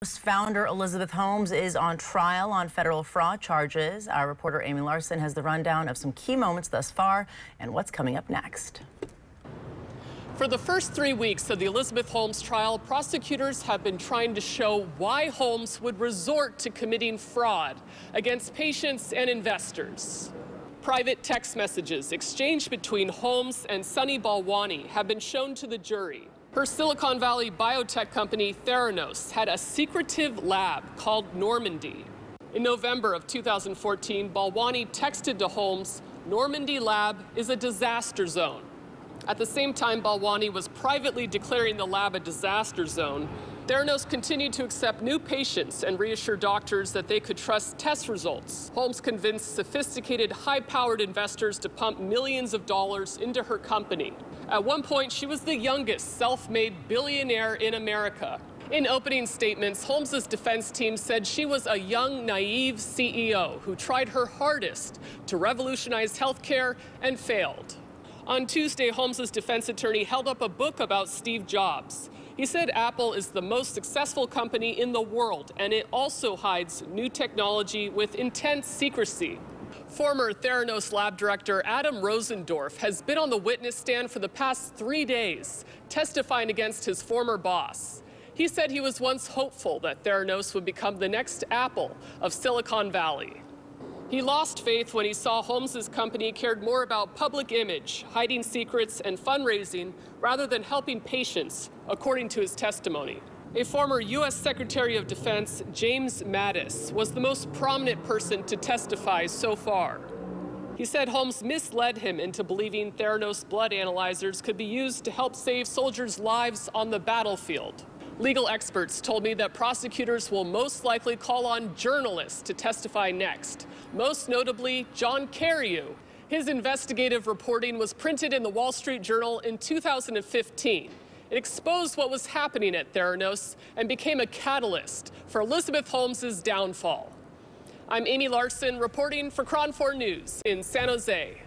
Founder Elizabeth Holmes is on trial on federal fraud charges. Our reporter Amy Larson has the rundown of some key moments thus far and what's coming up next. For the first 3 weeks of the Elizabeth Holmes trial, prosecutors have been trying to show why Holmes would resort to committing fraud against patients and investors. Private text messages exchanged between Holmes and Sunny Balwani have been shown to the jury. Her Silicon Valley biotech company, Theranos, had a secretive lab called Normandy. In November of 2014, Balwani texted to Holmes, "Normandy lab is a disaster zone." At the same time Balwani was privately declaring the lab a disaster zone, Theranos continued to accept new patients and reassure doctors that they could trust test results. Holmes convinced sophisticated, high-powered investors to pump millions of dollars into her company. At one point, she was the youngest self-made billionaire in America. In opening statements, Holmes's defense team said she was a young, naive CEO who tried her hardest to revolutionize healthcare and failed. On Tuesday, Holmes's defense attorney held up a book about Steve Jobs. He said Apple is the most successful company in the world, and it also hides new technology with intense secrecy. Former Theranos lab director Adam Rosendorf has been on the witness stand for the past 3 days, testifying against his former boss. He said he was once hopeful that Theranos would become the next Apple of Silicon Valley. He lost faith when he saw Holmes's company cared more about public image, hiding secrets, and fundraising rather than helping patients, according to his testimony. A former U.S. Secretary of Defense, James Mattis, was the most prominent person to testify so far. He said Holmes misled him into believing Theranos blood analyzers could be used to help save soldiers' lives on the battlefield. Legal experts told me that prosecutors will most likely call on journalists to testify next, most notably John Carreyrou. His investigative reporting was printed in the Wall Street Journal in 2015. It exposed what was happening at Theranos and became a catalyst for Elizabeth Holmes's downfall. I'm Amy Larson reporting for KRON 4 News in San Jose.